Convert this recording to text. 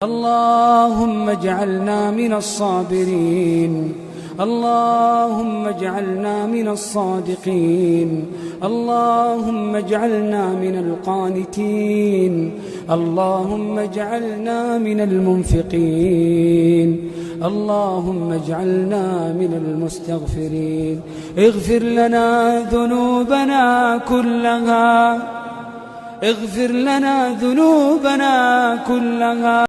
اللهم اجعلنا من الصابرين، اللهم اجعلنا من الصادقين، اللهم اجعلنا من القانتين، اللهم اجعلنا من المنفقين، اللهم اجعلنا من المستغفرين. اغفر لنا ذنوبنا كلها، اغفر لنا ذنوبنا كلها.